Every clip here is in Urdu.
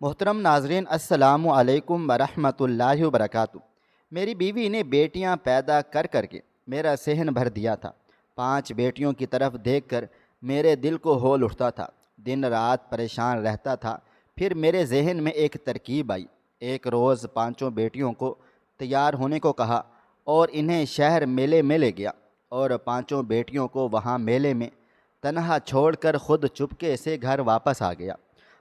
محترم ناظرین، السلام علیکم ورحمۃ اللہ وبرکاتہ۔ میری بیوی نے بیٹیاں پیدا کر کر کے میرا صحن بھر دیا تھا۔ 5 بیٹیوں کی طرف دیکھ کر میرے دل کو ہول اٹھتا تھا، دن رات پریشان رہتا تھا۔ پھر میرے ذہن میں ایک ترکیب آئی۔ ایک روز 5 بیٹیوں کو تیار ہونے کو کہا اور انہیں شہر میلے میں لے گیا، اور 5 بیٹیوں کو وہاں میلے میں تنہا چھوڑ کر خود چپکے سے گھر واپس آ گیا۔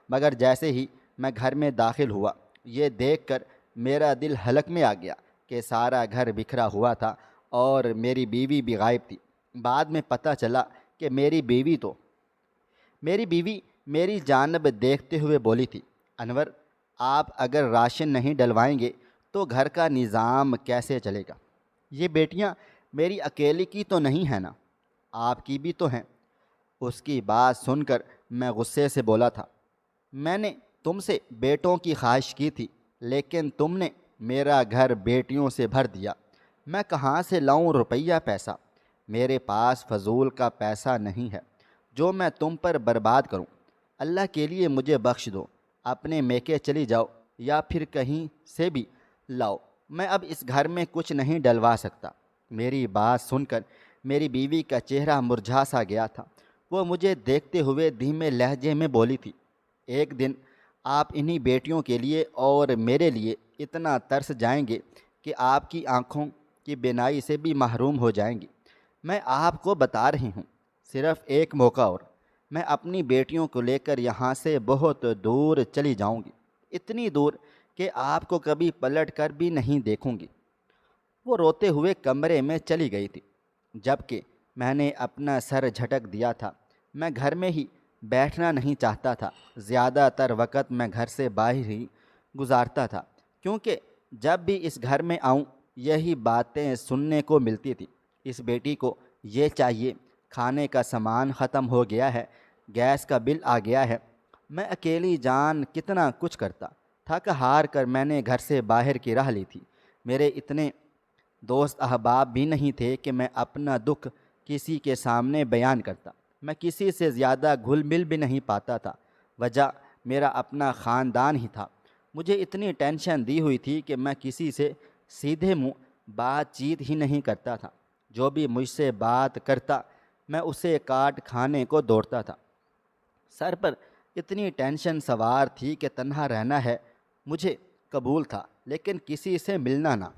مگر جیسے ہی میں گھر میں داخل ہوا، یہ دیکھ کر میرا دل حلق میں آ گیا کہ سارا گھر بکھرا ہوا تھا اور میری بیوی بھی غائب تھی۔ بعد میں پتہ چلا کہ میری بیوی میری جانب دیکھتے ہوئے بولی تھی، انور، آپ اگر راشن نہیں ڈلوائیں گے تو گھر کا نظام کیسے چلے گا؟ یہ بیٹیاں میری اکیلی کی تو نہیں ہیں نا، آپ کی بھی تو ہیں۔ اس کی بات سن کر میں غصے سے بولا تھا، میں نے تم سے بیٹوں کی خواہش کی تھی، لیکن تم نے میرا گھر بیٹیوں سے بھر دیا۔ میں کہاں سے لاؤں روپیہ پیسہ؟ میرے پاس فضول کا پیسہ نہیں ہے جو میں تم پر برباد کروں۔ اللہ کے لیے مجھے بخش دو، اپنے میکے چلی جاؤ یا پھر کہیں سے بھی لاؤ، میں اب اس گھر میں کچھ نہیں ڈلوا سکتا۔ میری بات سن کر میری بیوی کا چہرہ مرجھا سا گیا تھا۔ وہ مجھے دیکھتے ہوئے دھیمے لہجے میں بولی تھی، ایک دن آپ انہی بیٹیوں کے لیے اور میرے لیے اتنا ترس جائیں گے کہ آپ کی آنکھوں کی بینائی سے بھی محروم ہو جائیں گی۔ میں آپ کو بتا رہی ہوں، صرف ایک موقع اور، میں اپنی بیٹیوں کو لے کر یہاں سے بہت دور چلی جاؤں گی، اتنی دور کہ آپ کو کبھی پلٹ کر بھی نہیں دیکھوں گی۔ وہ روتے ہوئے کمرے میں چلی گئی تھی، جبکہ میں نے اپنا سر جھٹک دیا تھا۔ میں گھر میں ہی بیٹھنا نہیں چاہتا تھا، زیادہ تر وقت میں گھر سے باہر ہی گزارتا تھا، کیونکہ جب بھی اس گھر میں آؤں یہی باتیں سننے کو ملتی تھی۔ اس بیٹی کو یہ چاہیے، کھانے کا سامان ختم ہو گیا ہے، گیس کا بل آ گیا ہے۔ میں اکیلی جان کتنا کچھ کرتا، تھک ہار کر میں نے گھر سے باہر کی راہ لی تھی۔ میرے اتنے دوست احباب بھی نہیں تھے کہ میں اپنا دکھ کسی کے سامنے بیان کرتا۔ میں کسی سے زیادہ گھل مل بھی نہیں پاتا تھا، وجہ میرا اپنا خاندان ہی تھا۔ مجھے اتنی ٹینشن دی ہوئی تھی کہ میں کسی سے سیدھے منہ بات چیت ہی نہیں کرتا تھا۔ جو بھی مجھ سے بات کرتا میں اسے کاٹ کھانے کو دوڑتا تھا۔ سر پر اتنی ٹینشن سوار تھی کہ تنہا رہنا ہے مجھے قبول تھا، لیکن کسی سے ملنا نہ۔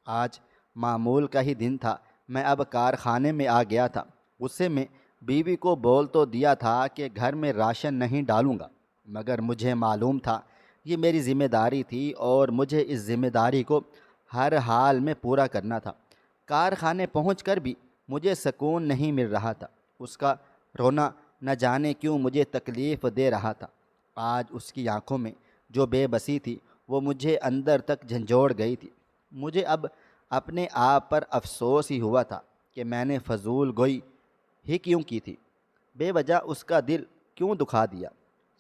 آج معمول کا ہی دن تھا، میں اب کارخانے میں آ گیا تھا۔ غصے میں بیوی کو بول تو دیا تھا کہ گھر میں راشن نہیں ڈالوں گا، مگر مجھے معلوم تھا یہ میری ذمہ داری تھی اور مجھے اس ذمہ داری کو ہر حال میں پورا کرنا تھا۔ کارخانے پہنچ کر بھی مجھے سکون نہیں مل رہا تھا۔ اس کا رونا نہ جانے کیوں مجھے تکلیف دے رہا تھا۔ آج اس کی آنکھوں میں جو بے بسی تھی وہ مجھے اندر تک جھنجھوڑ گئی تھی۔ مجھے اب اپنے آپ پر افسوس ہی ہوا تھا کہ میں نے فضول گوئی ہی کیوں کی تھی، بے وجہ اس کا دل کیوں دکھا دیا۔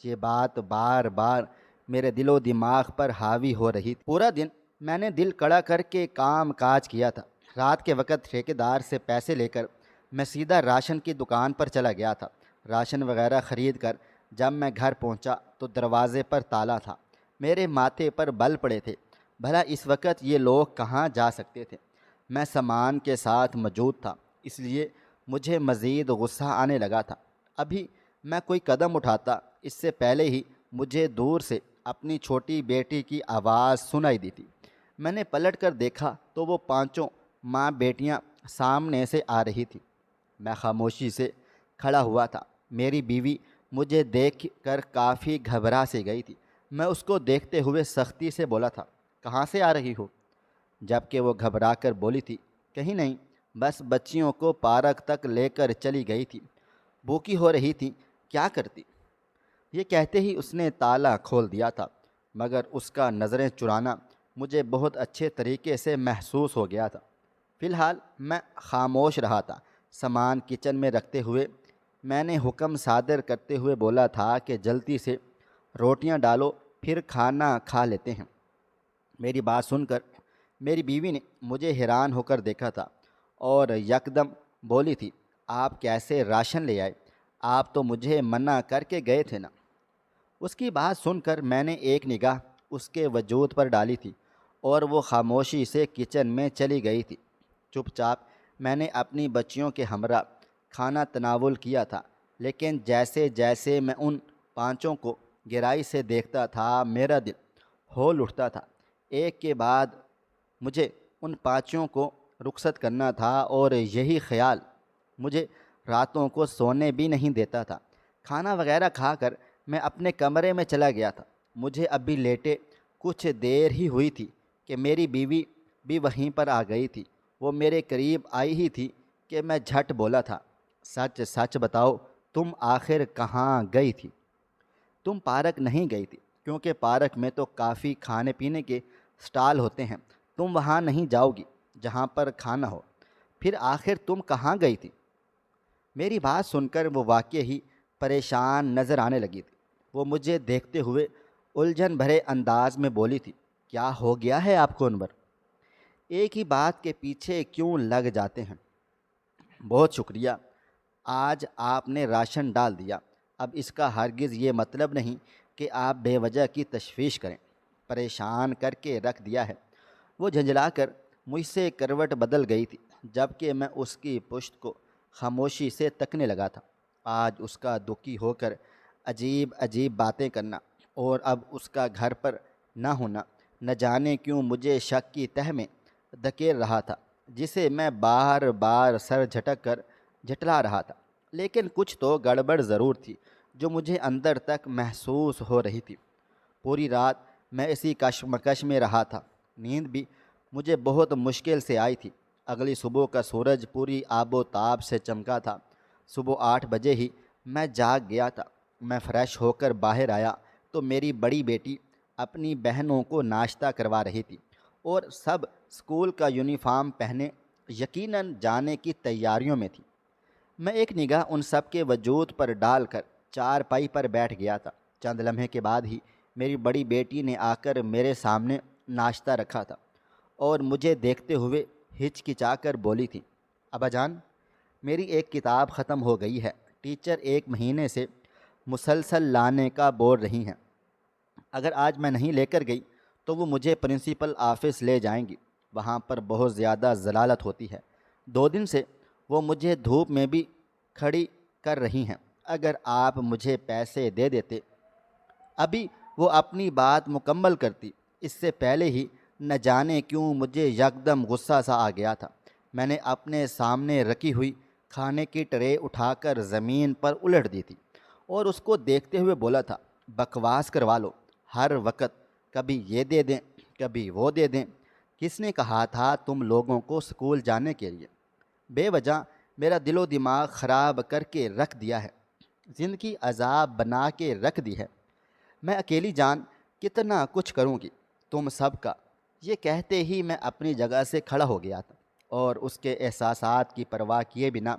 یہ بات بار بار میرے دل و دماغ پر حاوی ہو رہی تھی۔ پورا دن میں نے دل کڑا کر کے کام کاج کیا تھا۔ رات کے وقت ٹھیکیدار سے پیسے لے کر میں سیدھا راشن کی دکان پر چلا گیا تھا۔ راشن وغیرہ خرید کر جب میں گھر پہنچا تو دروازے پر تالا تھا۔ میرے ماتھے پر بل پڑے تھے، بھلا اس وقت یہ لوگ کہاں جا سکتے تھے؟ میں سامان کے ساتھ موجود تھا، اس لیے مجھے مزید غصہ آنے لگا تھا۔ ابھی میں کوئی قدم اٹھاتا اس سے پہلے ہی مجھے دور سے اپنی چھوٹی بیٹی کی آواز سنائی دی تھی۔ میں نے پلٹ کر دیکھا تو وہ 5 ماں بیٹیاں سامنے سے آ رہی تھی۔ میں خاموشی سے کھڑا ہوا تھا۔ میری بیوی مجھے دیکھ کر کافی گھبرا سے گئی تھی۔ میں اس کو دیکھتے ہوئے سختی سے بولا تھا، کہاں سے آ رہی ہو؟ جبکہ وہ گھبرا کر بولی تھی، کہیں نہیں، بس بچیوں کو پارک تک لے کر چلی گئی تھی، بھوکی ہو رہی تھی، کیا کرتی؟ یہ کہتے ہی اس نے تالا کھول دیا تھا، مگر اس کا نظریں چرانا مجھے بہت اچھے طریقے سے محسوس ہو گیا تھا۔ فی الحال میں خاموش رہا تھا۔ سامان کچن میں رکھتے ہوئے میں نے حکم صادر کرتے ہوئے بولا تھا کہ جلدی سے روٹیاں ڈالو، پھر کھانا کھا لیتے ہیں۔ میری بات سن کر میری بیوی نے مجھے حیران ہو کر دیکھا تھا اور یکدم بولی تھی، آپ کیسے راشن لے آئے؟ آپ تو مجھے منع کر کے گئے تھے نا۔ اس کی بات سن کر میں نے ایک نگاہ اس کے وجود پر ڈالی تھی اور وہ خاموشی سے کچن میں چلی گئی تھی۔ چپ چاپ میں نے اپنی بچیوں کے ہمراہ کھانا تناول کیا تھا، لیکن جیسے جیسے میں ان پانچوں کو گہرائی سے دیکھتا تھا میرا دل ہول اٹھتا تھا۔ ایک کے بعد مجھے ان پانچوں کو رخصت کرنا تھا اور یہی خیال مجھے راتوں کو سونے بھی نہیں دیتا تھا۔ کھانا وغیرہ کھا کر میں اپنے کمرے میں چلا گیا تھا۔ مجھے ابھی لیٹے کچھ دیر ہی ہوئی تھی کہ میری بیوی بھی وہیں پر آ گئی تھی۔ وہ میرے قریب آئی ہی تھی کہ میں جھٹ بولا تھا، سچ سچ بتاؤ تم آخر کہاں گئی تھی؟ تم پارک نہیں گئی تھی، کیونکہ پارک میں تو کافی کھانے پینے کے سٹال ہوتے ہیں، تم وہاں نہیں جاؤ گی جہاں پر کھانا ہو۔ پھر آخر تم کہاں گئی تھی؟ میری بات سن کر وہ واقعی ہی پریشان نظر آنے لگی تھی۔ وہ مجھے دیکھتے ہوئے الجھن بھرے انداز میں بولی تھی، کیا ہو گیا ہے آپ کو انور؟ ایک ہی بات کے پیچھے کیوں لگ جاتے ہیں؟ بہت شکریہ، آج آپ نے راشن ڈال دیا، اب اس کا ہرگز یہ مطلب نہیں کہ آپ بے وجہ کی تشویش کریں، پریشان کر کے رکھ دیا ہے۔ وہ جھنجھلا کر مجھ سے کروٹ بدل گئی تھی، جبکہ میں اس کی پشت کو خاموشی سے تکنے لگا تھا۔ آج اس کا دکھی ہو کر عجیب عجیب باتیں کرنا اور اب اس کا گھر پر نہ ہونا نہ جانے کیوں مجھے شک کی تہہ میں دھکیل رہا تھا، جسے میں بار بار سر جھٹک کر جھٹلا رہا تھا۔ لیکن کچھ تو گڑبڑ ضرور تھی جو مجھے اندر تک محسوس ہو رہی تھی۔ پوری رات میں اسی کشمکش میں رہا تھا، نیند بھی مجھے بہت مشکل سے آئی تھی۔ اگلی صبح کا سورج پوری آب و تاب سے چمکا تھا۔ صبح 8 بجے ہی میں جاگ گیا تھا۔ میں فریش ہو کر باہر آیا تو میری بڑی بیٹی اپنی بہنوں کو ناشتہ کروا رہی تھی اور سب اسکول کا یونیفارم پہنے یقیناً جانے کی تیاریوں میں تھی۔ میں ایک نگاہ ان سب کے وجود پر ڈال کر چارپائی پر بیٹھ گیا تھا۔ چند لمحے کے بعد ہی میری بڑی بیٹی نے آ کر میرے سامنے ناشتہ رکھا تھا اور مجھے دیکھتے ہوئے ہچکچا کر بولی تھی، ابا جان، میری ایک کتاب ختم ہو گئی ہے، ٹیچر 1 مہینے سے مسلسل لانے کا بول رہی ہیں، اگر آج میں نہیں لے کر گئی تو وہ مجھے پرنسپل آفس لے جائیں گی، وہاں پر بہت زیادہ ضلالت ہوتی ہے۔ 2 دن سے وہ مجھے دھوپ میں بھی کھڑی کر رہی ہیں، اگر آپ مجھے پیسے دے دیتے۔ ابھی وہ اپنی بات مکمل کرتی، اس سے پہلے ہی نہ جانے کیوں مجھے یکدم غصہ سا آ گیا تھا۔ میں نے اپنے سامنے رکھی ہوئی کھانے کی ٹرے اٹھا کر زمین پر الٹ دی تھی اور اس کو دیکھتے ہوئے بولا تھا، بکواس کروا لو، ہر وقت کبھی یہ دے دیں کبھی وہ دے دیں، کس نے کہا تھا تم لوگوں کو اسکول جانے کے لیے؟ بے وجہ میرا دل و دماغ خراب کر کے رکھ دیا ہے، زندگی عذاب بنا کے رکھ دی ہے۔ میں اکیلی جان کتنا کچھ کروں گی تم سب کا؟ یہ کہتے ہی میں اپنی جگہ سے کھڑا ہو گیا تھا اور اس کے احساسات کی پرواہ کیے بنا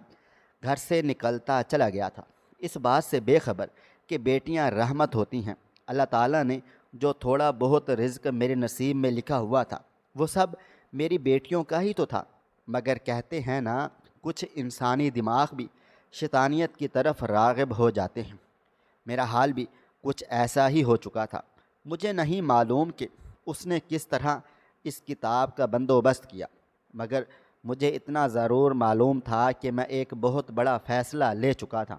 گھر سے نکلتا چلا گیا تھا، اس بات سے بے خبر کہ بیٹیاں رحمت ہوتی ہیں۔ اللہ تعالیٰ نے جو تھوڑا بہت رزق میرے نصیب میں لکھا ہوا تھا وہ سب میری بیٹیوں کا ہی تو تھا، مگر کہتے ہیں نا، کچھ انسانی دماغ بھی شیطانیت کی طرف راغب ہو جاتے ہیں۔ میرا حال بھی کچھ ایسا ہی ہو چکا تھا۔ مجھے نہیں معلوم کہ اس نے کس طرح اس کتاب کا بندوبست کیا، مگر مجھے اتنا ضرور معلوم تھا کہ میں ایک بہت بڑا فیصلہ لے چکا تھا۔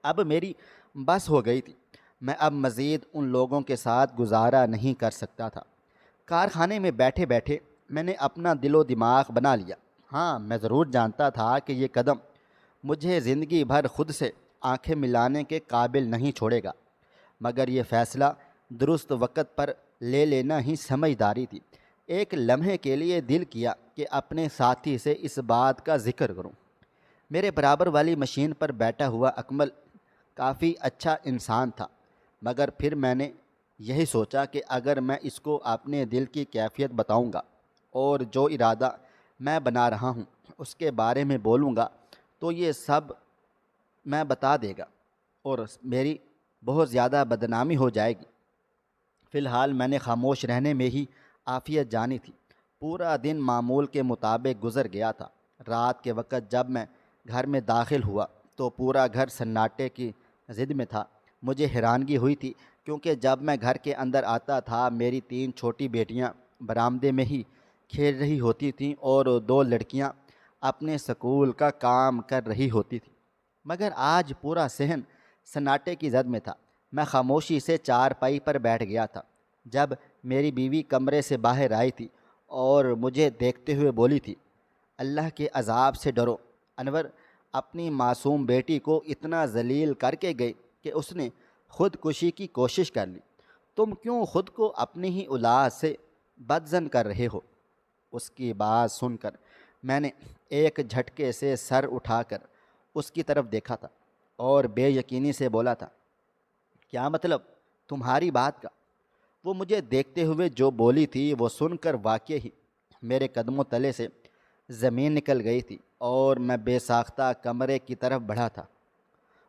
اب میری بس ہو گئی تھی، میں اب مزید ان لوگوں کے ساتھ گزارا نہیں کر سکتا تھا۔ کارخانے میں بیٹھے بیٹھے میں نے اپنا دل و دماغ بنا لیا۔ ہاں، میں ضرور جانتا تھا کہ یہ قدم مجھے زندگی بھر خود سے آنکھیں ملانے کے قابل نہیں چھوڑے گا، مگر یہ فیصلہ درست وقت پر لے لینا ہی سمجھداری تھی۔ ایک لمحے کے لیے دل کیا کہ اپنے ساتھی سے اس بات کا ذکر کروں۔ میرے برابر والی مشین پر بیٹھا ہوا اکمل کافی اچھا انسان تھا، مگر پھر میں نے یہی سوچا کہ اگر میں اس کو اپنے دل کی کیفیت بتاؤں گا اور جو ارادہ میں بنا رہا ہوں اس کے بارے میں بولوں گا تو یہ سب میں بتا دے گا اور میری بہت زیادہ بدنامی ہو جائے گی۔ فی الحال میں نے خاموش رہنے میں ہی عافیت جانی تھی۔ پورا دن معمول کے مطابق گزر گیا تھا۔ رات کے وقت جب میں گھر میں داخل ہوا تو پورا گھر سناٹے کی ضد میں تھا۔ مجھے حیرانگی ہوئی تھی کیونکہ جب میں گھر کے اندر آتا تھا میری 3 چھوٹی بیٹیاں برآمدے میں ہی کھیل رہی ہوتی تھیں اور 2 لڑکیاں اپنے سکول کا کام کر رہی ہوتی تھیں، مگر آج پورا صحن سناٹے کی زد میں تھا۔ میں خاموشی سے چارپائی پر بیٹھ گیا تھا جب میری بیوی کمرے سے باہر آئی تھی اور مجھے دیکھتے ہوئے بولی تھی، اللہ کے عذاب سے ڈرو، انور اپنی معصوم بیٹی کو اتنا ذلیل کر کے گئی کہ اس نے خودکشی کی کوشش کر لی۔ تم کیوں خود کو اپنی ہی اولاد سے بدظن کر رہے ہو؟ اس کی بات سن کر میں نے ایک جھٹکے سے سر اٹھا کر اس کی طرف دیکھا تھا اور بے یقینی سے بولا تھا، کیا مطلب تمہاری بات کا؟ وہ مجھے دیکھتے ہوئے جو بولی تھی وہ سن کر واقعی ہی میرے قدموں تلے سے زمین نکل گئی تھی اور میں بے ساختہ کمرے کی طرف بڑھا تھا۔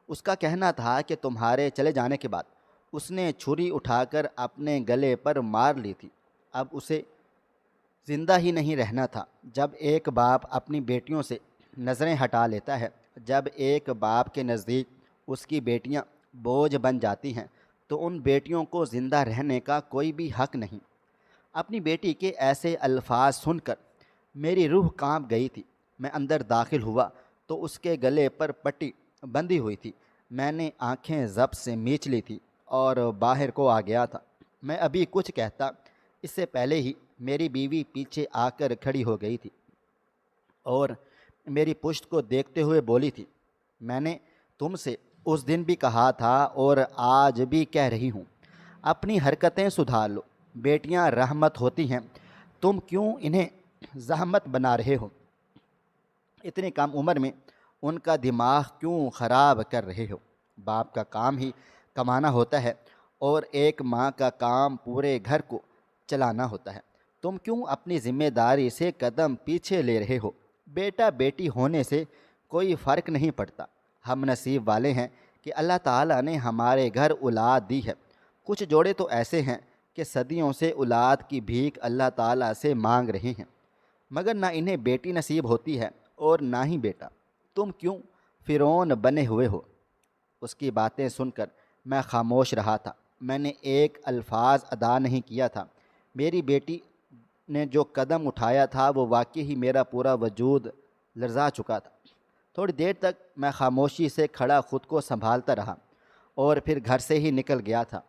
اس کا کہنا تھا کہ تمہارے چلے جانے کے بعد اس نے چھری اٹھا کر اپنے گلے پر مار لی تھی، اب اسے زندہ ہی نہیں رہنا تھا۔ جب ایک باپ اپنی بیٹیوں سے نظریں ہٹا لیتا ہے، جب ایک باپ کے نزدیک اس کی بیٹیاں بوجھ بن جاتی ہیں تو ان بیٹیوں کو زندہ رہنے کا کوئی بھی حق نہیں۔ اپنی بیٹی کے ایسے الفاظ سن کر میری روح کانپ گئی تھی۔ میں اندر داخل ہوا تو اس کے گلے پر پٹی بندھی ہوئی تھی۔ میں نے آنکھیں ضبط سے میچ لی تھی اور باہر کو آ گیا تھا۔ میں ابھی کچھ کہتا اس سے پہلے ہی میری بیوی پیچھے آ کر کھڑی ہو گئی تھی اور میری پشت کو دیکھتے ہوئے بولی تھی، میں نے تم سے اس دن بھی کہا تھا اور آج بھی کہہ رہی ہوں، اپنی حرکتیں سدھار لو۔ بیٹیاں رحمت ہوتی ہیں، تم کیوں انہیں زحمت بنا رہے ہو؟ اتنی کم عمر میں ان کا دماغ کیوں خراب کر رہے ہو؟ باپ کا کام ہی کمانا ہوتا ہے اور ایک ماں کا کام پورے گھر کو چلانا ہوتا ہے۔ تم کیوں اپنی ذمہ داری سے قدم پیچھے لے رہے ہو؟ بیٹا بیٹی ہونے سے کوئی فرق نہیں پڑتا۔ ہم نصیب والے ہیں کہ اللہ تعالیٰ نے ہمارے گھر اولاد دی ہے۔ کچھ جوڑے تو ایسے ہیں کہ صدیوں سے اولاد کی بھیک اللہ تعالیٰ سے مانگ رہے ہیں، مگر نہ انہیں بیٹی نصیب ہوتی ہے اور نہ ہی بیٹا۔ تم کیوں فرعون بنے ہوئے ہو؟ اس کی باتیں سن کر میں خاموش رہا تھا۔ میں نے ایک الفاظ ادا نہیں کیا تھا۔ میری بیٹی نے جو قدم اٹھایا تھا وہ واقعی ہی میرا پورا وجود لرزا چکا تھا۔ تھوڑی دیر تک میں خاموشی سے کھڑا خود کو سنبھالتا رہا اور پھر گھر سے ہی نکل گیا تھا۔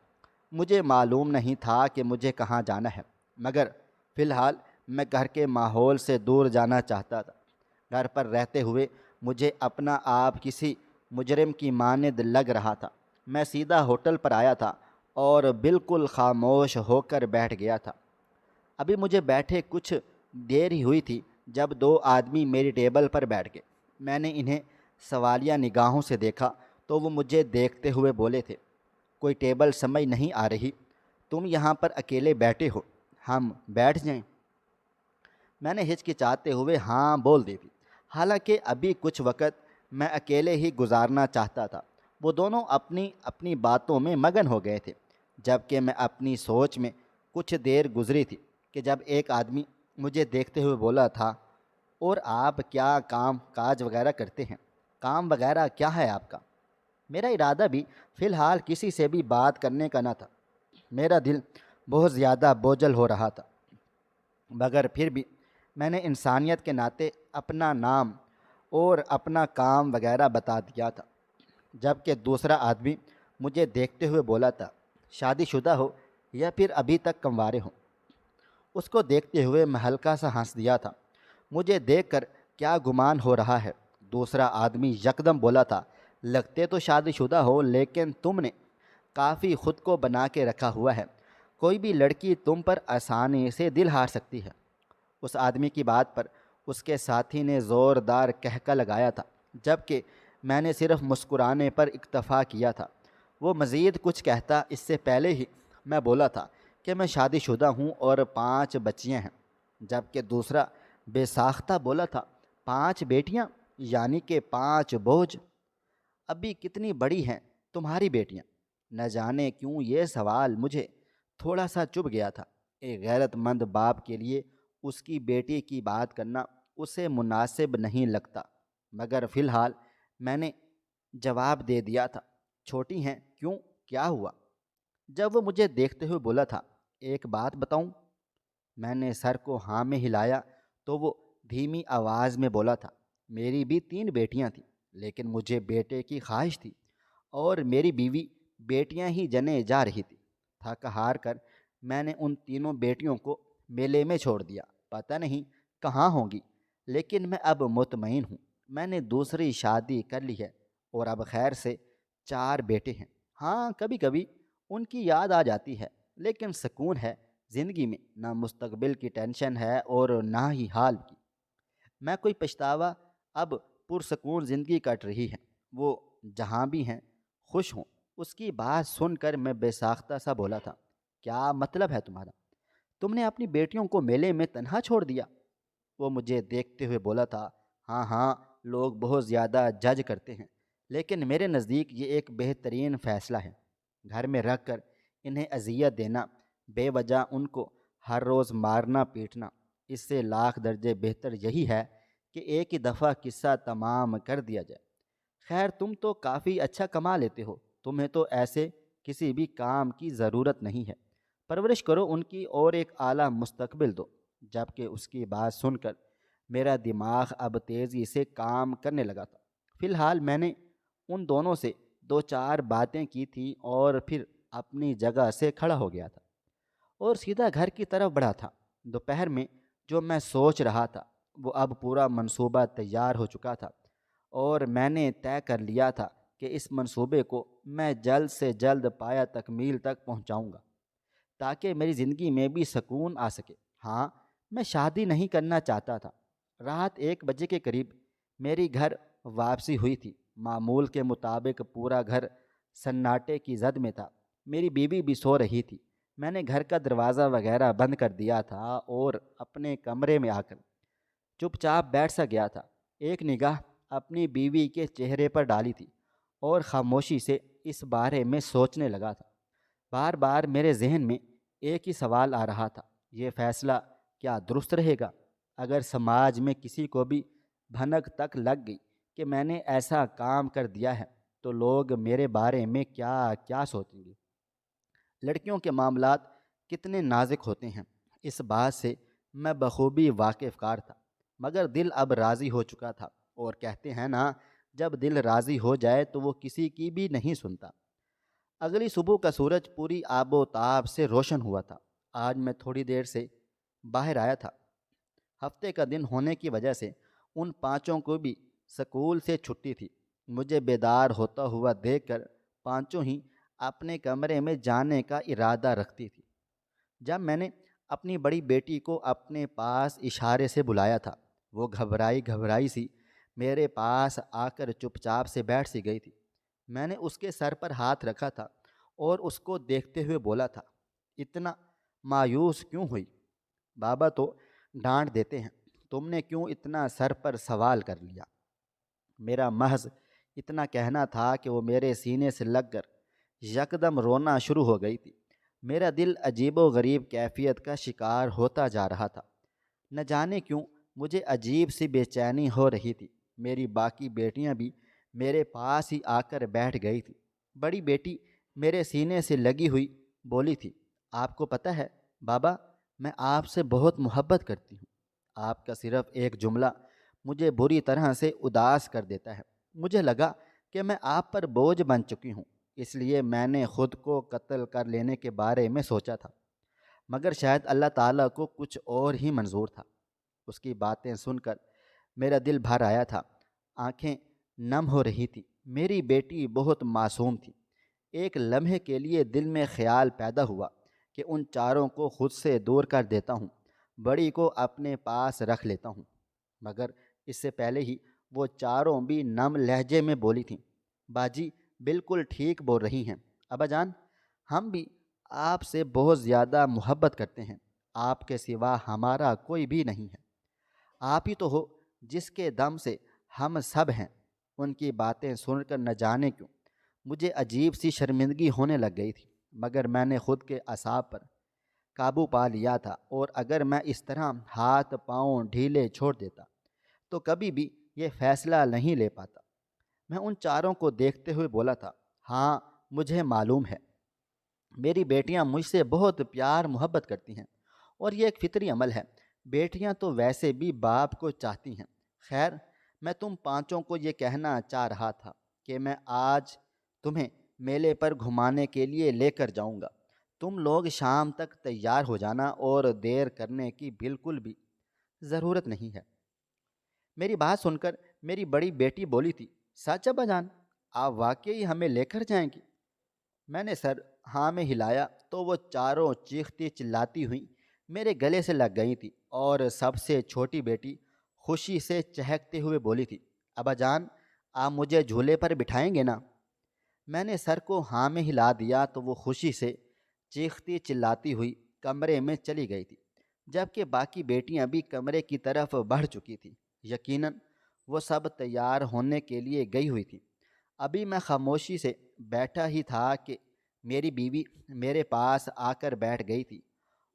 مجھے معلوم نہیں تھا کہ مجھے کہاں جانا ہے، مگر فی الحال میں گھر کے ماحول سے دور جانا چاہتا تھا۔ گھر پر رہتے ہوئے مجھے اپنا آپ کسی مجرم کی مانند لگ رہا تھا۔ میں سیدھا ہوٹل پر آیا تھا اور بالکل خاموش ہو کر بیٹھ گیا تھا۔ ابھی مجھے بیٹھے کچھ دیر ہی ہوئی تھی جب 2 آدمی میری ٹیبل پر بیٹھ گئے۔ میں نے انہیں سوالیہ نگاہوں سے دیکھا تو وہ مجھے دیکھتے ہوئے بولے تھے، کوئی ٹیبل سمجھ نہیں آ رہی، تم یہاں پر اکیلے بیٹھے ہو، ہم بیٹھ جائیں؟ میں نے ہچکچاتے ہوئے ہاں بول دی تھی، حالانکہ ابھی کچھ وقت میں اکیلے ہی گزارنا چاہتا تھا۔ وہ دونوں اپنی اپنی باتوں میں مگن ہو گئے تھے، جبکہ میں اپنی سوچ میں کچھ دیر گزری تھی کہ جب ایک آدمی مجھے دیکھتے ہوئے بولا تھا، اور آپ کیا کام کاج وغیرہ کرتے ہیں؟ کام وغیرہ کیا ہے آپ کا؟ میرا ارادہ بھی فی الحال کسی سے بھی بات کرنے کا نہ تھا۔ میرا دل بہت زیادہ بوجھل ہو رہا تھا، مگر پھر بھی میں نے انسانیت کے ناطے اپنا نام اور اپنا کام وغیرہ بتا دیا تھا۔ جبکہ دوسرا آدمی مجھے دیکھتے ہوئے بولا تھا، شادی شدہ ہو یا پھر ابھی تک کنوارے ہو؟ اس کو دیکھتے ہوئے میں ہلکا سا ہنس دیا تھا۔ مجھے دیکھ کر کیا گمان ہو رہا ہے؟ دوسرا آدمی یکدم بولا تھا، لگتے تو شادی شدہ ہو لیکن تم نے کافی خود کو بنا کے رکھا ہوا ہے، کوئی بھی لڑکی تم پر آسانی سے دل ہار سکتی ہے۔ اس آدمی کی بات پر اس کے ساتھی نے زوردار کہکا لگایا تھا، جبکہ میں نے صرف مسکرانے پر اکتفا کیا تھا۔ وہ مزید کچھ کہتا اس سے پہلے ہی میں بولا تھا کہ میں شادی شدہ ہوں اور 5 بچیاں ہیں، جبکہ دوسرا بے ساختہ بولا تھا، 5 بیٹیاں یعنی کہ 5 بوجھ؟ ابھی کتنی بڑی ہیں تمہاری بیٹیاں؟ نہ جانے کیوں یہ سوال مجھے تھوڑا سا چبھ گیا تھا۔ ایک غیرت مند باپ کے لیے اس کی بیٹی کی بات کرنا اسے مناسب نہیں لگتا، مگر فی الحال میں نے جواب دے دیا تھا، چھوٹی ہیں کیوں؟ کیا ہوا؟ جب وہ مجھے دیکھتے ہوئے بولا تھا، ایک بات بتاؤں؟ میں نے سر کو ہاں میں ہلایا تو وہ دھیمی آواز میں بولا تھا، میری بھی 3 بیٹیاں تھیں، لیکن مجھے بیٹے کی خواہش تھی اور میری بیوی بیٹیاں ہی جنے جا رہی تھی۔ تھک ہار کر میں نے ان 3 بیٹیوں کو میلے میں چھوڑ دیا، پتہ نہیں کہاں ہوں گی، لیکن میں اب مطمئن ہوں میں نے دوسری شادی کر لی ہے اور اب خیر سے 4 بیٹے ہیں۔ ہاں کبھی کبھی ان کی یاد آ جاتی ہے، لیکن سکون ہے زندگی میں، نہ مستقبل کی ٹینشن ہے اور نہ ہی حال کی۔ میں کوئی پچھتاوا، اب پرسکون زندگی کٹ رہی ہے۔ وہ جہاں بھی ہیں خوش ہوں۔ اس کی بات سن کر میں بے ساختہ سا بولا تھا، کیا مطلب ہے تمہارا؟ تم نے اپنی بیٹیوں کو میلے میں تنہا چھوڑ دیا؟ وہ مجھے دیکھتے ہوئے بولا تھا، ہاں ہاں، لوگ بہت زیادہ جج کرتے ہیں، لیکن میرے نزدیک یہ ایک بہترین فیصلہ ہے۔ گھر میں رکھ کر انہیں اذیت دینا، بے وجہ ان کو ہر روز مارنا پیٹنا، اس سے لاکھ درجے بہتر یہی ہے کہ ایک ہی دفعہ قصہ تمام کر دیا جائے۔ خیر تم تو کافی اچھا کما لیتے ہو، تمہیں تو ایسے کسی بھی کام کی ضرورت نہیں ہے، پرورش کرو ان کی اور ایک اعلیٰ مستقبل دو۔ جبکہ اس کی بات سن کر میرا دماغ اب تیزی سے کام کرنے لگا تھا۔ فی الحال میں نے ان دونوں سے 2 4 باتیں کی تھیں اور پھر اپنی جگہ سے کھڑا ہو گیا تھا اور سیدھا گھر کی طرف بڑھا تھا۔ دوپہر میں جو میں سوچ رہا تھا وہ اب پورا منصوبہ تیار ہو چکا تھا اور میں نے طے کر لیا تھا کہ اس منصوبے کو میں جلد سے جلد پایا تکمیل تک پہنچاؤں گا تاکہ میری زندگی میں بھی سکون آ سکے۔ ہاں میں شادی نہیں کرنا چاہتا تھا۔ رات 1 بجے کے قریب میری گھر واپسی ہوئی تھی۔ معمول کے مطابق پورا گھر سناٹے کی زد میں تھا۔ میری بیوی بھی سو رہی تھی۔ میں نے گھر کا دروازہ وغیرہ بند کر دیا تھا اور اپنے کمرے میں آ کر چپ چاپ بیٹھ سا گیا تھا۔ ایک نگاہ اپنی بیوی کے چہرے پر ڈالی تھی اور خاموشی سے اس بارے میں سوچنے لگا تھا۔ بار بار میرے ذہن میں ایک ہی سوال آ رہا تھا، یہ فیصلہ کیا درست رہے گا؟ اگر سماج میں کسی کو بھی بھنک تک لگ گئی کہ میں نے ایسا کام کر دیا ہے تو لوگ میرے بارے میں کیا کیا سوچیں گے؟ لڑکیوں کے معاملات کتنے نازک ہوتے ہیں، اس بات سے میں بخوبی واقف کار تھا، مگر دل اب راضی ہو چکا تھا، اور کہتے ہیں نا، جب دل راضی ہو جائے تو وہ کسی کی بھی نہیں سنتا۔ اگلی صبح کا سورج پوری آب و تاب سے روشن ہوا تھا۔ آج میں تھوڑی دیر سے باہر آیا تھا۔ ہفتے کا دن ہونے کی وجہ سے ان 5 کو بھی سکول سے چھٹی تھی۔ مجھے بیدار ہوتا ہوا دیکھ کر 5 ہی اپنے کمرے میں جانے کا ارادہ رکھتی تھی۔ جب میں نے اپنی بڑی بیٹی کو اپنے پاس اشارے سے بلایا تھا، وہ گھبرائی گھبرائی سی میرے پاس آ کر چپ چاپ سے بیٹھ سی گئی تھی۔ میں نے اس کے سر پر ہاتھ رکھا تھا اور اس کو دیکھتے ہوئے بولا تھا، اتنا مایوس کیوں ہوئی؟ بابا تو ڈانٹ دیتے ہیں، تم نے کیوں اتنا سر پر سوال کر لیا؟ میرا محض اتنا کہنا تھا کہ وہ میرے سینے سے لگ کر یکدم رونا شروع ہو گئی تھی۔ میرا دل عجیب و غریب کیفیت کا شکار ہوتا جا رہا تھا۔ نہ جانے کیوں مجھے عجیب سی بے چینی ہو رہی تھی۔ میری باقی بیٹیاں بھی میرے پاس ہی آ کر بیٹھ گئی تھی۔ بڑی بیٹی میرے سینے سے لگی ہوئی بولی تھی، آپ کو پتہ ہے بابا، میں آپ سے بہت محبت کرتی ہوں۔ آپ کا صرف ایک جملہ مجھے بری طرح سے اداس کر دیتا ہے۔ مجھے لگا کہ میں آپ پر بوجھ بن چکی ہوں، اس لیے میں نے خود کو قتل کر لینے کے بارے میں سوچا تھا، مگر شاید اللہ تعالیٰ کو کچھ اور ہی منظور تھا۔ اس کی باتیں سن کر میرا دل بھر آیا تھا، آنکھیں نم ہو رہی تھی۔ میری بیٹی بہت معصوم تھی۔ ایک لمحے کے لیے دل میں خیال پیدا ہوا کہ ان 4 کو خود سے دور کر دیتا ہوں، بڑی کو اپنے پاس رکھ لیتا ہوں، مگر اس سے پہلے ہی وہ 4 بھی نم لہجے میں بولی تھیں، باجی بالکل ٹھیک بول رہی ہیں، ابا جان ہم بھی آپ سے بہت زیادہ محبت کرتے ہیں، آپ کے سوا ہمارا کوئی بھی نہیں ہے، آپ ہی تو ہو جس کے دم سے ہم سب ہیں۔ ان کی باتیں سن کر نہ جانے کیوں مجھے عجیب سی شرمندگی ہونے لگ گئی تھی، مگر میں نے خود کے اعصاب پر قابو پا لیا تھا، اور اگر میں اس طرح ہاتھ پاؤں ڈھیلے چھوڑ دیتا تو کبھی بھی یہ فیصلہ نہیں لے پاتا۔ میں ان 4 کو دیکھتے ہوئے بولا تھا، ہاں مجھے معلوم ہے۔ میری بیٹیاں مجھ سے بہت پیار محبت کرتی ہیں اور یہ ایک فطری عمل ہے۔ بیٹیاں تو ویسے بھی باپ کو چاہتی ہیں۔ خیر، میں تم پانچوں کو یہ کہنا چاہ رہا تھا کہ میں آج تمہیں میلے پر گھمانے کے لیے لے کر جاؤں گا۔ تم لوگ شام تک تیار ہو جانا اور دیر کرنے کی بالکل بھی ضرورت نہیں ہے۔ میری بات سن کر میری بڑی بیٹی بولی تھی، سچ ابا جان، آپ واقعی ہمیں لے کر جائیں گی؟ میں نے سر ہاں میں ہلایا تو وہ چاروں چیختی چلاتی ہوئیں میرے گلے سے لگ گئی تھی، اور سب سے چھوٹی بیٹی خوشی سے چہکتے ہوئے بولی تھی، ابا جان آپ مجھے جھولے پر بٹھائیں گے نا؟ میں نے سر کو ہاں میں ہلا دیا تو وہ خوشی سے چیختی چلاتی ہوئی کمرے میں چلی گئی تھی، جبکہ باقی بیٹیاں بھی کمرے کی طرف بڑھ چکی تھیں۔ یقیناً وہ سب تیار ہونے کے لیے گئی ہوئی تھی۔ ابھی میں خاموشی سے بیٹھا ہی تھا کہ میری بیوی میرے پاس آ کر بیٹھ گئی تھی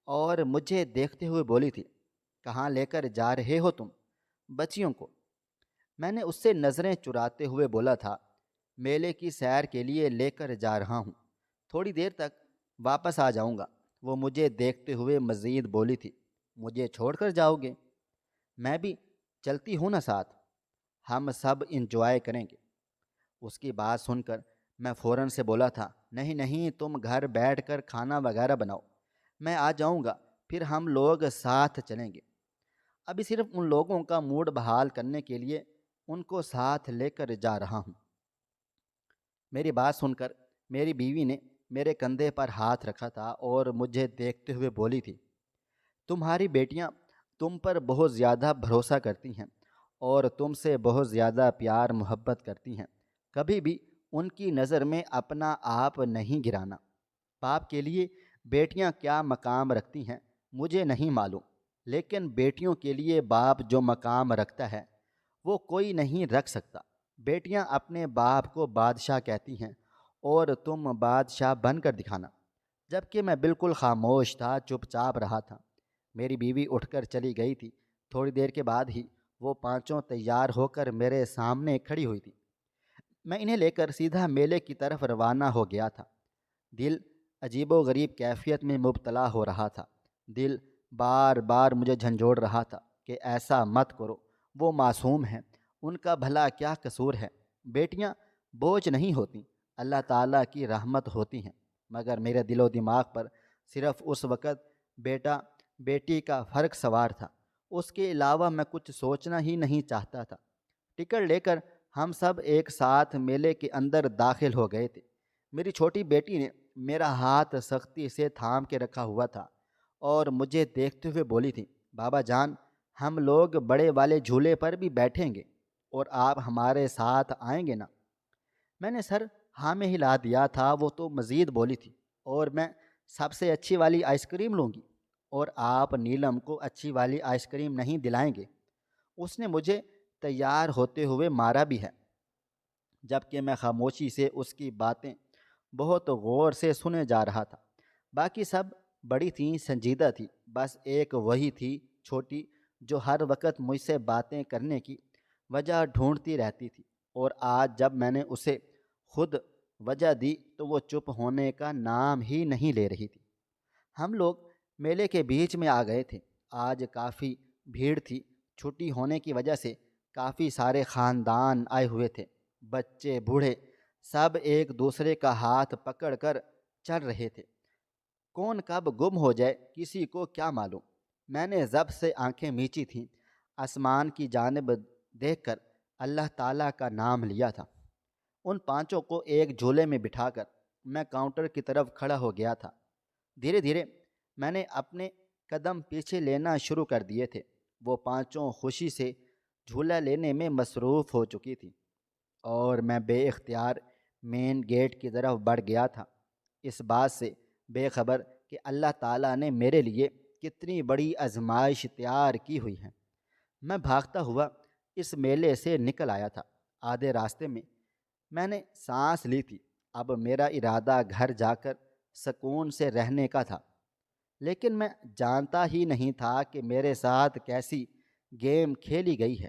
اور مجھے دیکھتے ہوئے بولی تھی، کہاں لے کر جا رہے ہو تم بچیوں کو؟ میں نے اس سے نظریں چراتے ہوئے بولا تھا، میلے کی سیر کے لیے لے کر جا رہا ہوں، تھوڑی دیر تک واپس آ جاؤں گا۔ وہ مجھے دیکھتے ہوئے مزید بولی تھی، مجھے چھوڑ کر جاؤ گے؟ میں بھی چلتی ہوں نا ساتھ، ہم سب انجوائے کریں گے۔ اس کی بات سن کر میں فوراً سے بولا تھا، نہیں نہیں، تم گھر بیٹھ کر کھانا وغیرہ بناؤ، میں آ جاؤں گا، پھر ہم لوگ ساتھ چلیں گے۔ ابھی صرف ان لوگوں کا موڈ بحال کرنے کے لیے ان کو ساتھ لے کر جا رہا ہوں۔ میری بات سن کر میری بیوی نے میرے کندھے پر ہاتھ رکھا تھا اور مجھے دیکھتے ہوئے بولی تھی، تمہاری بیٹیاں تم پر بہت زیادہ بھروسہ کرتی ہیں اور تم سے بہت زیادہ پیار محبت کرتی ہیں، کبھی بھی ان کی نظر میں اپنا آپ نہیں گرانا۔ باپ کے لیے بیٹیاں کیا مقام رکھتی ہیں مجھے نہیں معلوم، لیکن بیٹیوں کے لیے باپ جو مقام رکھتا ہے وہ کوئی نہیں رکھ سکتا۔ بیٹیاں اپنے باپ کو بادشاہ کہتی ہیں اور تم بادشاہ بن کر دکھانا۔ جبکہ میں بالکل خاموش تھا، چپ چاپ رہا تھا۔ میری بیوی اٹھ کر چلی گئی تھی۔ تھوڑی دیر کے بعد ہی وہ پانچوں تیار ہو کر میرے سامنے کھڑی ہوئی تھی۔ میں انہیں لے کر سیدھا میلے کی طرف روانہ ہو گیا تھا۔ دل عجیب و غریب کیفیت میں مبتلا ہو رہا تھا۔ دل بار بار مجھے جھنجھوڑ رہا تھا کہ ایسا مت کرو، وہ معصوم ہیں، ان کا بھلا کیا قصور ہے؟ بیٹیاں بوجھ نہیں ہوتیں، اللہ تعالیٰ کی رحمت ہوتی ہیں۔ مگر میرے دل و دماغ پر صرف اس وقت بیٹا بیٹی کا فرق سوار تھا، اس کے علاوہ میں کچھ سوچنا ہی نہیں چاہتا تھا۔ ٹکٹ لے کر ہم سب ایک ساتھ میلے کے اندر داخل ہو گئے تھے۔ میری چھوٹی بیٹی نے میرا ہاتھ سختی سے تھام کے رکھا ہوا تھا اور مجھے دیکھتے ہوئے بولی تھی، بابا جان ہم لوگ بڑے والے جھولے پر بھی بیٹھیں گے اور آپ ہمارے ساتھ آئیں گے نا؟ میں نے سر ہاں میں ہلا دیا تھا۔ وہ تو مزید بولی تھی، اور میں سب سے اچھی والی آئس کریم لوں گی، اور آپ نیلم کو اچھی والی آئس کریم نہیں دلائیں گے؟ اس نے مجھے تیار ہوتے ہوئے مارا بھی ہے۔ جبکہ میں خاموشی سے اس کی باتیں بہت غور سے سنے جا رہا تھا۔ باقی سب بڑی تھیں، سنجیدہ تھی، بس ایک وہی تھی چھوٹی، جو ہر وقت مجھ سے باتیں کرنے کی وجہ ڈھونڈتی رہتی تھی، اور آج جب میں نے اسے خود وجہ دی تو وہ چپ ہونے کا نام ہی نہیں لے رہی تھی۔ ہم لوگ میلے کے بیچ میں آ گئے تھے۔ آج کافی بھیڑ تھی، چھٹی ہونے کی وجہ سے کافی سارے خاندان آئے ہوئے تھے۔ بچے بوڑھے سب ایک دوسرے کا ہاتھ پکڑ کر چل رہے تھے۔ کون کب گم ہو جائے کسی کو کیا معلوم۔ میں نے ضبط سے آنکھیں میچی تھیں، آسمان کی جانب دیکھ کر اللہ تعالیٰ کا نام لیا تھا۔ ان پانچوں کو ایک جھولے میں بٹھا کر میں کاؤنٹر کی طرف کھڑا ہو گیا تھا۔ دھیرے دھیرے میں نے اپنے قدم پیچھے لینا شروع کر دیے تھے۔ وہ پانچوں خوشی سے جھولا لینے میں مصروف ہو چکی تھی اور میں بے اختیار مین گیٹ کی طرف بڑھ گیا تھا، اس بات سے بے خبر کہ اللہ تعالیٰ نے میرے لیے کتنی بڑی آزمائش تیار کی ہوئی ہے۔ میں بھاگتا ہوا اس میلے سے نکل آیا تھا۔ آدھے راستے میں نے سانس لی تھی۔ اب میرا ارادہ گھر جا کر سکون سے رہنے کا تھا، لیکن میں جانتا ہی نہیں تھا کہ میرے ساتھ کیسی گیم کھیلی گئی ہے۔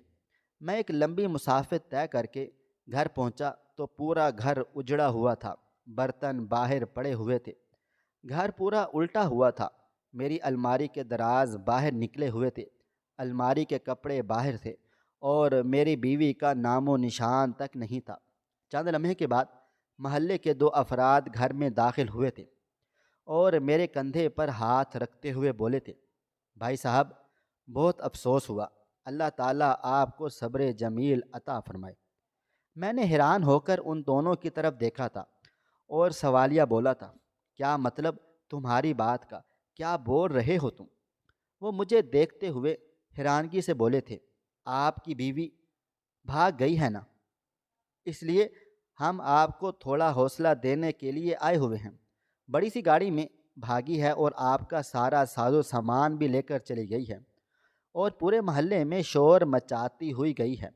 میں ایک لمبی مسافت طے کر کے گھر پہنچا تو پورا گھر اجڑا ہوا تھا برتن باہر پڑے ہوئے تھے، گھر پورا الٹا ہوا تھا، میری الماری کے دراز باہر نکلے ہوئے تھے، الماری کے کپڑے باہر تھے اور میری بیوی کا نام و نشان تک نہیں تھا۔ چند لمحے کے بعد محلے کے 2 افراد گھر میں داخل ہوئے تھے اور میرے کندھے پر ہاتھ رکھتے ہوئے بولے تھے، بھائی صاحب بہت افسوس ہوا، اللہ تعالیٰ آپ کو صبر جمیل عطا فرمائے۔ میں نے حیران ہو کر ان دونوں کی طرف دیکھا تھا اور سوالیہ بولا تھا، کیا مطلب تمہاری بات کا، کیا بول رہے ہو تم؟ وہ مجھے دیکھتے ہوئے حیرانگی سے بولے تھے، آپ کی بیوی بھاگ گئی ہے نا، اس لیے ہم آپ کو تھوڑا حوصلہ دینے کے لیے آئے ہوئے ہیں۔ بڑی سی گاڑی میں بھاگی ہے اور آپ کا سارا ساز و سامان بھی لے کر چلی گئی ہے اور پورے محلے میں شور مچاتی ہوئی گئی ہے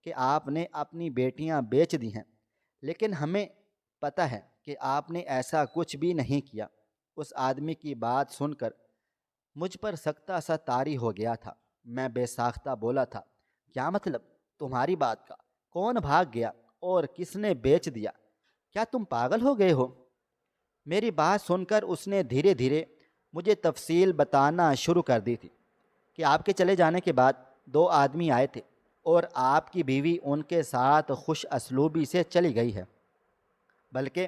کہ آپ نے اپنی بیٹیاں بیچ دی ہیں، لیکن ہمیں پتہ ہے کہ آپ نے ایسا کچھ بھی نہیں کیا۔ اس آدمی کی بات سن کر مجھ پر سکتہ سا طاری ہو گیا تھا۔ میں بے ساختہ بولا تھا، کیا مطلب تمہاری بات کا؟ کون بھاگ گیا اور کس نے بیچ دیا؟ کیا تم پاگل ہو گئے ہو؟ میری بات سن کر اس نے دھیرے دھیرے مجھے تفصیل بتانا شروع کر دی تھی کہ آپ کے چلے جانے کے بعد 2 آدمی آئے تھے اور آپ کی بیوی ان کے ساتھ خوش اسلوبی سے چلی گئی ہے، بلکہ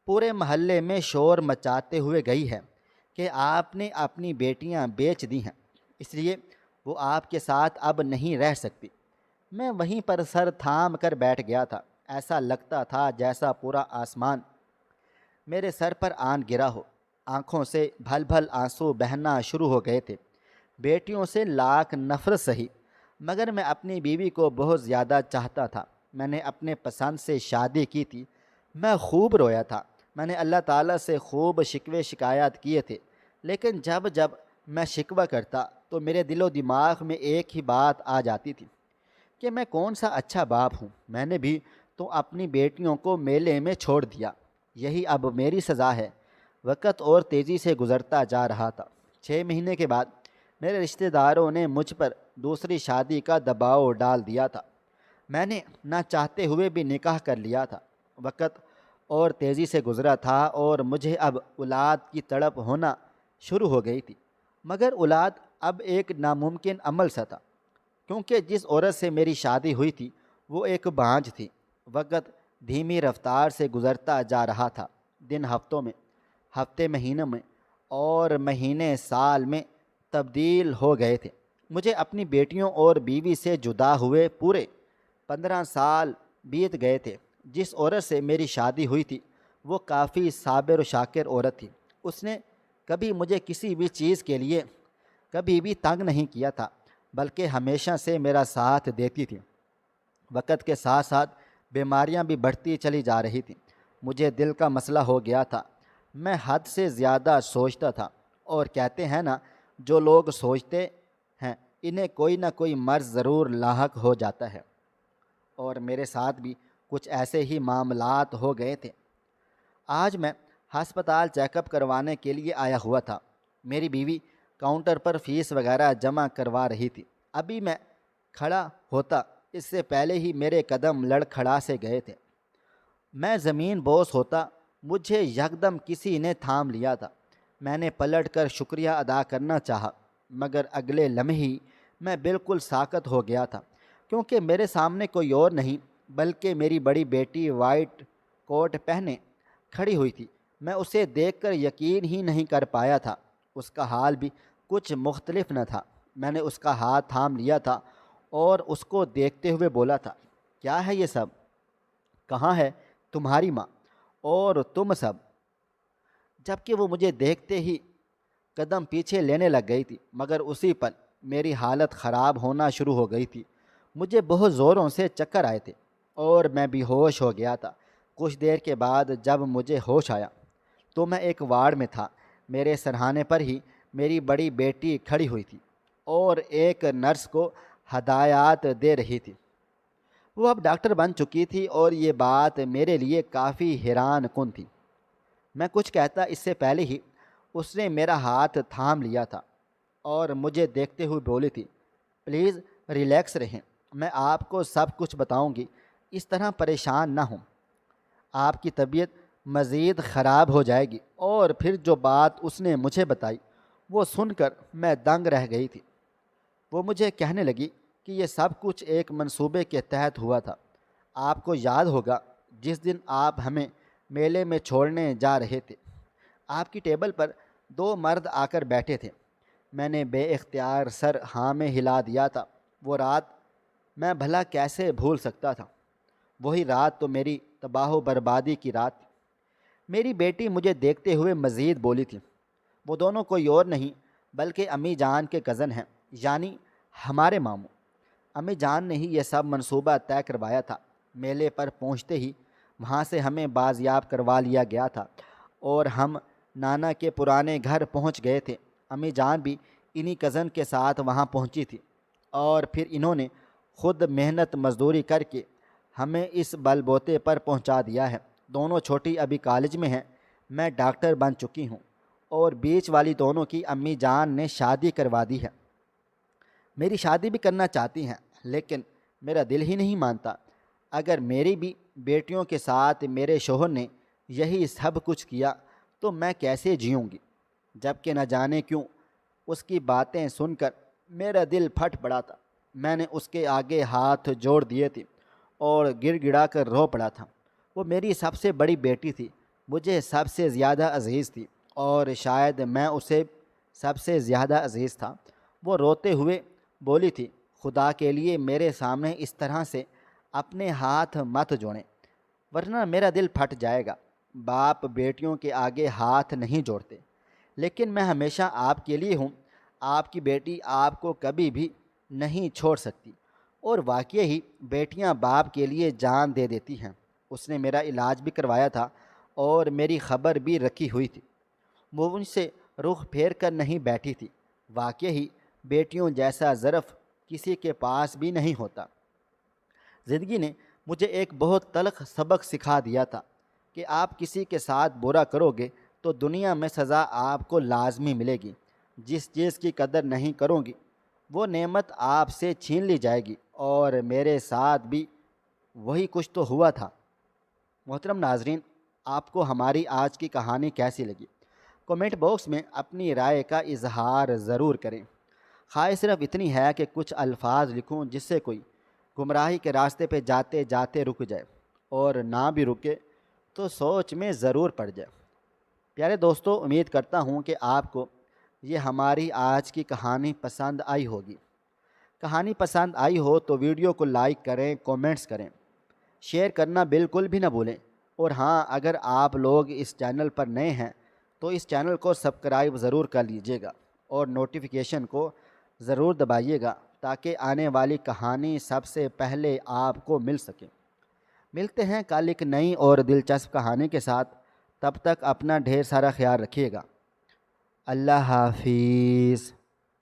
پورے محلے میں شور مچاتے ہوئے گئی ہے کہ آپ نے اپنی بیٹیاں بیچ دی ہیں، اس لیے وہ آپ کے ساتھ اب نہیں رہ سکتی۔ میں وہیں پر سر تھام کر بیٹھ گیا تھا، ایسا لگتا تھا جیسا پورا آسمان میرے سر پر آن گرا ہو۔ آنکھوں سے بھل بھل آنسو بہنا شروع ہو گئے تھے۔ بیٹیوں سے لاکھ نفرت سہی، مگر میں اپنی بیوی کو بہت زیادہ چاہتا تھا۔ میں نے اپنے پسند سے شادی کی تھی۔ میں خوب رویا تھا، میں نے اللہ تعالیٰ سے خوب شکوے شکایات کیے تھے، لیکن جب جب میں شکوہ کرتا تو میرے دل و دماغ میں ایک ہی بات آ جاتی تھی کہ میں کون سا اچھا باپ ہوں، میں نے بھی تو اپنی بیٹیوں کو میلے میں چھوڑ دیا، یہی اب میری سزا ہے۔ وقت اور تیزی سے گزرتا جا رہا تھا۔ 6 مہینے کے بعد میرے رشتہ داروں نے مجھ پر دوسری شادی کا دباؤ ڈال دیا تھا۔ میں نے نہ چاہتے ہوئے بھی نکاح کر لیا تھا۔ وقت اور تیزی سے گزرا تھا اور مجھے اب اولاد کی تڑپ ہونا شروع ہو گئی تھی، مگر اولاد اب ایک ناممکن عمل سا تھا، کیونکہ جس عورت سے میری شادی ہوئی تھی وہ ایک بانجھ تھی۔ وقت دھیمی رفتار سے گزرتا جا رہا تھا، دن ہفتوں میں، ہفتے مہینوں میں اور مہینے سال میں تبدیل ہو گئے تھے۔ مجھے اپنی بیٹیوں اور بیوی سے جدا ہوئے پورے 15 سال بیت گئے تھے۔ جس عورت سے میری شادی ہوئی تھی وہ کافی صابر و شاکر عورت تھی۔ اس نے کبھی مجھے کسی بھی چیز کے لیے کبھی بھی تنگ نہیں کیا تھا، بلکہ ہمیشہ سے میرا ساتھ دیتی تھی۔ وقت کے ساتھ ساتھ بیماریاں بھی بڑھتی چلی جا رہی تھیں۔ مجھے دل کا مسئلہ ہو گیا تھا، میں حد سے زیادہ سوچتا تھا، اور کہتے ہیں نا، جو لوگ سوچتے ہیں انہیں کوئی نہ کوئی مرض ضرور لاحق ہو جاتا ہے، اور میرے ساتھ بھی کچھ ایسے ہی معاملات ہو گئے تھے۔ آج میں ہسپتال چیک اپ کروانے کے لیے آیا ہوا تھا۔ میری بیوی کاؤنٹر پر فیس وغیرہ جمع کروا رہی تھی۔ ابھی میں کھڑا ہوتا اس سے پہلے ہی میرے قدم لڑکھڑا سے گئے تھے۔ میں زمین بوس ہوتا، مجھے یکدم کسی نے تھام لیا تھا۔ میں نے پلٹ کر شکریہ ادا کرنا چاہا، مگر اگلے لمحے ہی میں بالکل ساکت ہو گیا تھا، کیونکہ میرے سامنے کوئی اور نہیں بلکہ میری بڑی بیٹی وائٹ کوٹ پہنے کھڑی ہوئی تھی۔ میں اسے دیکھ کر یقین ہی نہیں کر پایا تھا، اس کا حال بھی کچھ مختلف نہ تھا۔ میں نے اس کا ہاتھ تھام لیا تھا اور اس کو دیکھتے ہوئے بولا تھا، کیا ہے یہ سب؟ کہاں ہے تمہاری ماں اور تم سب؟ جبکہ وہ مجھے دیکھتے ہی قدم پیچھے لینے لگ گئی تھی، مگر اسی پل میری حالت خراب ہونا شروع ہو گئی تھی۔ مجھے بہت زوروں سے چکر آئے تھے اور میں بے ہوش ہو گیا تھا۔ کچھ دیر کے بعد جب مجھے ہوش آیا تو میں ایک وارڈ میں تھا۔ میرے سرہانے پر ہی میری بڑی بیٹی کھڑی ہوئی تھی اور ایک نرس کو ہدایات دے رہی تھی۔ وہ اب ڈاکٹر بن چکی تھی اور یہ بات میرے لیے کافی حیران کن تھی۔ میں کچھ کہتا اس سے پہلے ہی اس نے میرا ہاتھ تھام لیا تھا اور مجھے دیکھتے ہوئے بولی تھی، پلیز ریلیکس رہیں، میں آپ کو سب کچھ بتاؤں گی، اس طرح پریشان نہ ہوں۔ آپ کی طبیعت مزید خراب ہو جائے گی۔ اور پھر جو بات اس نے مجھے بتائی وہ سن کر میں دنگ رہ گئی تھی۔ وہ مجھے کہنے لگی کہ یہ سب کچھ ایک منصوبے کے تحت ہوا تھا۔ آپ کو یاد ہوگا جس دن آپ ہمیں میلے میں چھوڑنے جا رہے تھے، آپ کی ٹیبل پر 2 مرد آ کر بیٹھے تھے۔ میں نے بے اختیار سر ہاں میں ہلا دیا تھا۔ وہ رات میں بھلا کیسے بھول سکتا تھا؟ وہی رات تو میری تباہ و بربادی کی رات تھی۔ میری بیٹی مجھے دیکھتے ہوئے مزید بولی تھی، وہ دونوں کوئی اور نہیں بلکہ امی جان کے کزن ہیں، یعنی ہمارے ماموں۔ امی جان نے ہی یہ سب منصوبہ طے کروایا تھا۔ میلے پر پہنچتے ہی وہاں سے ہمیں بازیاب کروا لیا گیا تھا اور ہم نانا کے پرانے گھر پہنچ گئے تھے۔ امی جان بھی انہی کزن کے ساتھ وہاں پہنچی تھی اور پھر انہوں نے خود محنت مزدوری کر کے ہمیں اس بل بوتے پر پہنچا دیا ہے۔ دونوں چھوٹی ابھی کالج میں ہیں، میں ڈاکٹر بن چکی ہوں اور بیچ والی دونوں کی امی جان نے شادی کروا دی ہے۔ میری شادی بھی کرنا چاہتی ہیں لیکن میرا دل ہی نہیں مانتا۔ اگر میری بھی بیٹیوں کے ساتھ میرے شوہر نے یہی سب کچھ کیا تو میں کیسے جیوں گی؟ جب کہ نہ جانے کیوں اس کی باتیں سن کر میرا دل پھٹ پڑا تھا۔ میں نے اس کے آگے ہاتھ جوڑ دیے تھے اور گڑ گڑا کر رو پڑا تھا۔ وہ میری سب سے بڑی بیٹی تھی، مجھے سب سے زیادہ عزیز تھی اور شاید میں اسے سب سے زیادہ عزیز تھا۔ وہ روتے ہوئے بولی تھی، خدا کے لیے میرے سامنے اس طرح سے اپنے ہاتھ مت جوڑیں ورنہ میرا دل پھٹ جائے گا۔ باپ بیٹیوں کے آگے ہاتھ نہیں جوڑتے، لیکن میں ہمیشہ آپ کے لیے ہوں۔ آپ کی بیٹی آپ کو کبھی بھی نہیں چھوڑ سکتی اور واقعی ہی بیٹیاں باپ کے لیے جان دے دیتی ہیں۔ اس نے میرا علاج بھی کروایا تھا اور میری خبر بھی رکھی ہوئی تھی۔ وہ مجھ سے رخ پھیر کر نہیں بیٹھی تھی۔ واقعی ہی بیٹیوں جیسا ظرف کسی کے پاس بھی نہیں ہوتا۔ زندگی نے مجھے ایک بہت تلخ سبق سکھا دیا تھا کہ آپ کسی کے ساتھ برا کرو گے تو دنیا میں سزا آپ کو لازمی ملے گی۔ جس چیز کی قدر نہیں کرو گی وہ نعمت آپ سے چھین لی جائے گی، اور میرے ساتھ بھی وہی کچھ تو ہوا تھا۔ محترم ناظرین، آپ کو ہماری آج کی کہانی کیسی لگی؟ کومنٹ باکس میں اپنی رائے کا اظہار ضرور کریں۔ خواہش صرف اتنی ہے کہ کچھ الفاظ لکھوں جس سے کوئی گمراہی کے راستے پہ جاتے جاتے رک جائے، اور نہ بھی رکے تو سوچ میں ضرور پڑ جائے۔ پیارے دوستو، امید کرتا ہوں کہ آپ کو یہ ہماری آج کی کہانی پسند آئی ہوگی۔ کہانی پسند آئی ہو تو ویڈیو کو لائک کریں، کومنٹس کریں، شیئر کرنا بالکل بھی نہ بھولیں۔ اور ہاں، اگر آپ لوگ اس چینل پر نئے ہیں تو اس چینل کو سبسکرائب ضرور کر لیجئے گا اور نوٹیفیکیشن کو ضرور دبائیے گا تاکہ آنے والی کہانی سب سے پہلے آپ کو مل سکے۔ ملتے ہیں کل ایک نئی اور دلچسپ کہانی کے ساتھ۔ تب تک اپنا ڈھیر سارا خیال رکھیے گا۔ اللہ حافظ۔